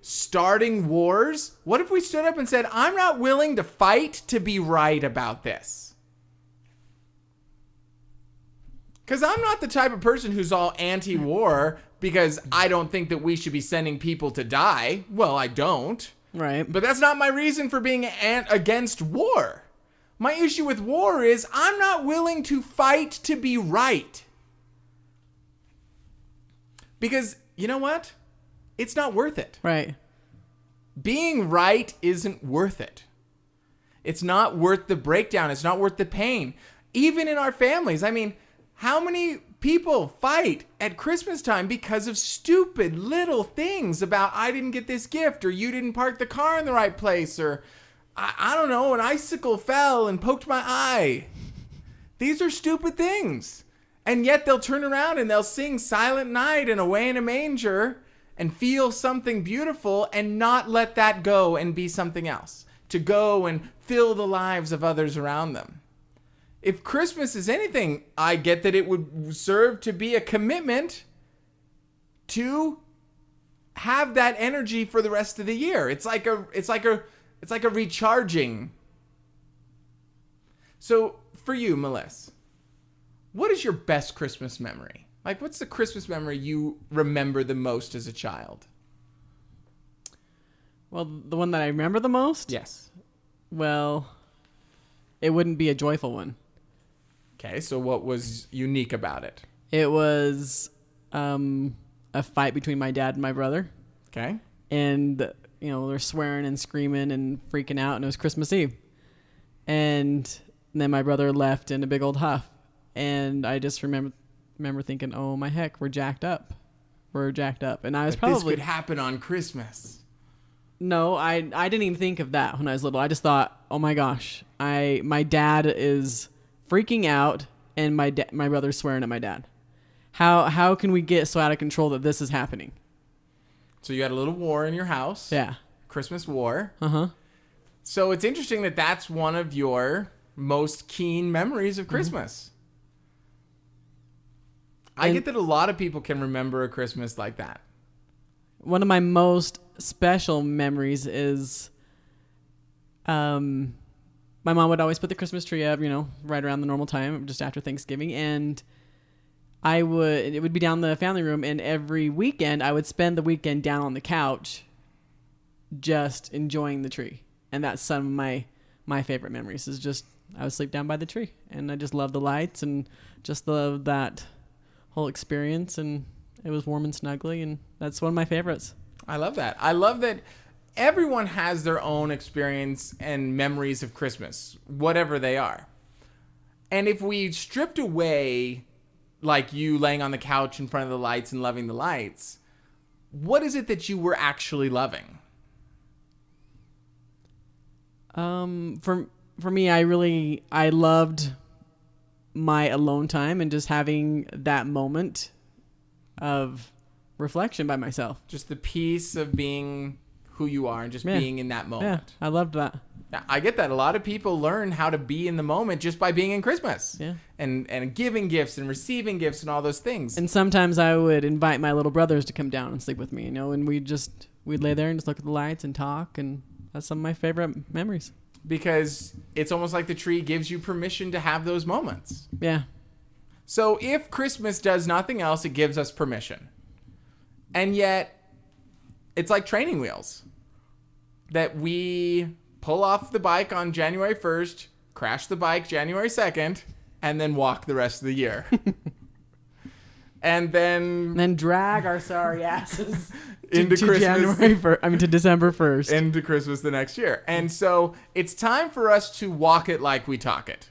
starting wars? What if we stood up and said, I'm not willing to fight to be right about this? Because I'm not the type of person who's all anti-war because I don't think that we should be sending people to die. Well, I don't. Right. But that's not my reason for being against war. My issue with war is I'm not willing to fight to be right. Because, you know what? It's not worth it. Right. Being right isn't worth it. It's not worth the breakdown. It's not worth the pain. Even in our families. I mean, how many people fight at Christmas time because of stupid little things about I didn't get this gift, or you didn't park the car in the right place, or I don't know, an icicle fell and poked my eye. These are stupid things. And yet they'll turn around and they'll sing Silent Night and Away in a Manger and feel something beautiful and not let that go and be something else. To go and fill the lives of others around them. If Christmas is anything, I get that it would serve to be a commitment to have that energy for the rest of the year. It's like a recharging. So for you, Melissa, what is your best Christmas memory? Like, what's the Christmas memory you remember the most as a child? Well, the one that I remember the most? Yes. Well, it wouldn't be a joyful one. Okay, so what was unique about it? It was a fight between my dad and my brother. Okay. And, you know, they're swearing and screaming and freaking out, and it was Christmas Eve. And then my brother left in a big old huff. And I just remember thinking, oh, my heck, we're jacked up. We're jacked up. And I was This could happen on Christmas. No, I didn't even think of that when I was little. I just thought, oh, my gosh, my dad is freaking out, and my brother's swearing at my dad. How can we get so out of control that this is happening? So you had a little war in your house. Yeah. Christmas war. Uh-huh. So it's interesting that that's one of your most keen memories of Christmas. I get that a lot of people can remember a Christmas like that. One of my most special memories is my mom would always put the Christmas tree up, you know, right around the normal time, just after Thanksgiving. And it would be down in the family room, and every weekend I would spend the weekend down on the couch just enjoying the tree. And that's some of my favorite memories is just I would sleep down by the tree, and I just love the lights and just love that whole experience, and it was warm and snuggly, and that's one of my favorites. I love that. I love that everyone has their own experience and memories of Christmas, whatever they are. And if we stripped away, like you laying on the couch in front of the lights and loving the lights, what is it that you were actually loving? For me, I loved my alone time and just having that moment of reflection by myself. Just the peace of being who you are and just being in that moment. Yeah, I loved that. Yeah, I get that. A lot of people learn how to be in the moment just by being in Christmas. Yeah. And giving gifts and receiving gifts and all those things. And sometimes I would invite my little brothers to come down and sleep with me, you know, and we'd lay there and just look at the lights and talk, and that's some of my favorite memories. Because it's almost like the tree gives you permission to have those moments. Yeah. So if Christmas does nothing else, it gives us permission. And yet, it's like training wheels. That we pull off the bike on January 1st, crash the bike January 2nd, and then walk the rest of the year. And then drag our sorry asses into Christmas. To December 1st. Into Christmas the next year. And so it's time for us to walk it like we talk it.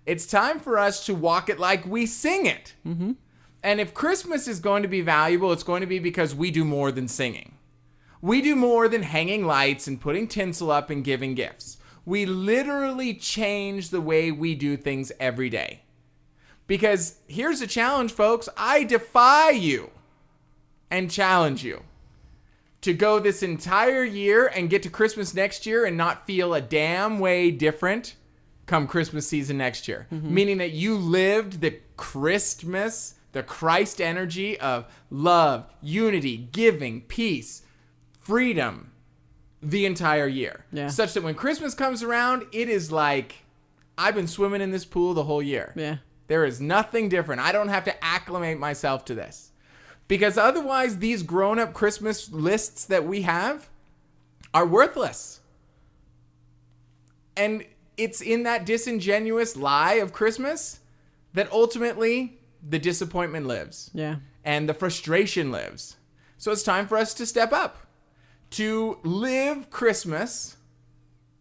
It's time for us to walk it like we sing it. Mm-hmm. And if Christmas is going to be valuable, it's going to be because we do more than singing. We do more than hanging lights and putting tinsel up and giving gifts. We literally change the way we do things every day. Because here's a challenge, folks. I defy you and challenge you to go this entire year and get to Christmas next year and not feel a damn way different come Christmas season next year. Mm-hmm. Meaning that you lived the Christmas, the Christ energy of love, unity, giving, peace, freedom the entire year. Yeah. Such that when Christmas comes around, it is like, I've been swimming in this pool the whole year. Yeah. There is nothing different. I don't have to acclimate myself to this. Because otherwise, these grown-up Christmas lists that we have are worthless. And it's in that disingenuous lie of Christmas that ultimately the disappointment lives. Yeah. And the frustration lives. So it's time for us to step up, to live Christmas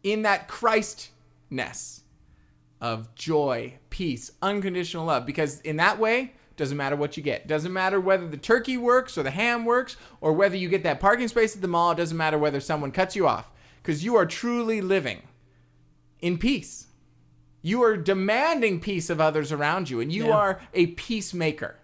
in that Christness of joy, peace, unconditional love. Because in that way, doesn't matter what you get. Doesn't matter whether the turkey works or the ham works or whether you get that parking space at the mall. It doesn't matter whether someone cuts you off, because you are truly living in peace. You are demanding peace of others around you, and you are a peacemaker.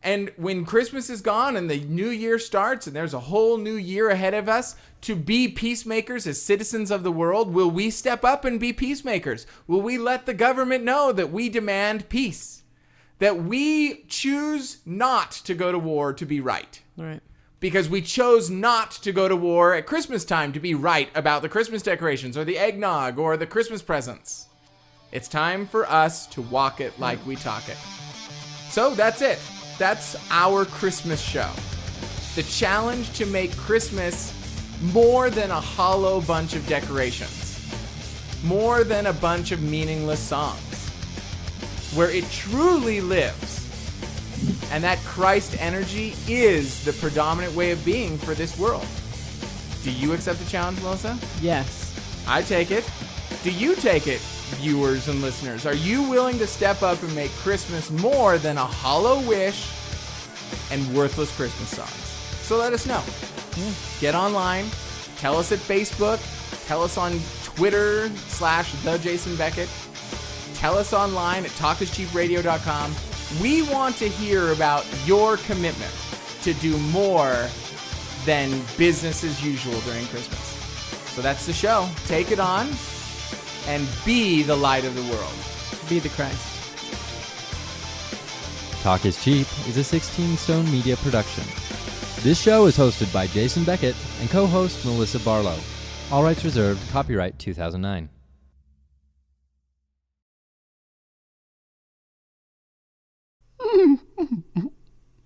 And when Christmas is gone and the new year starts and there's a whole new year ahead of us to be peacemakers as citizens of the world, will we step up and be peacemakers? Will we let the government know that we demand peace? That we choose not to go to war to be right? Right. Because we chose not to go to war at Christmas time to be right about the Christmas decorations or the eggnog or the Christmas presents. It's time for us to walk it like we talk it. So that's it. That's our Christmas show. The challenge to make Christmas more than a hollow bunch of decorations. More than a bunch of meaningless songs. Where it truly lives. And that Christ energy is the predominant way of being for this world. Do you accept the challenge, Melissa? Yes. I take it. Do you take it, viewers and listeners? Are you willing to step up and make Christmas more than a hollow wish and worthless Christmas songs? So let us know. Yeah. Get online. Tell us at Facebook. Tell us on Twitter /TheJasonBeckett. Tell us online at talkischeapradio.com. We want to hear about your commitment to do more than business as usual during Christmas. So that's the show. Take it on and be the light of the world. Be the Christ. Talk is Cheap is a 16 Stone Media production. This show is hosted by Jason Beckett and co-host Melissa Barlow. All rights reserved. Copyright 2009.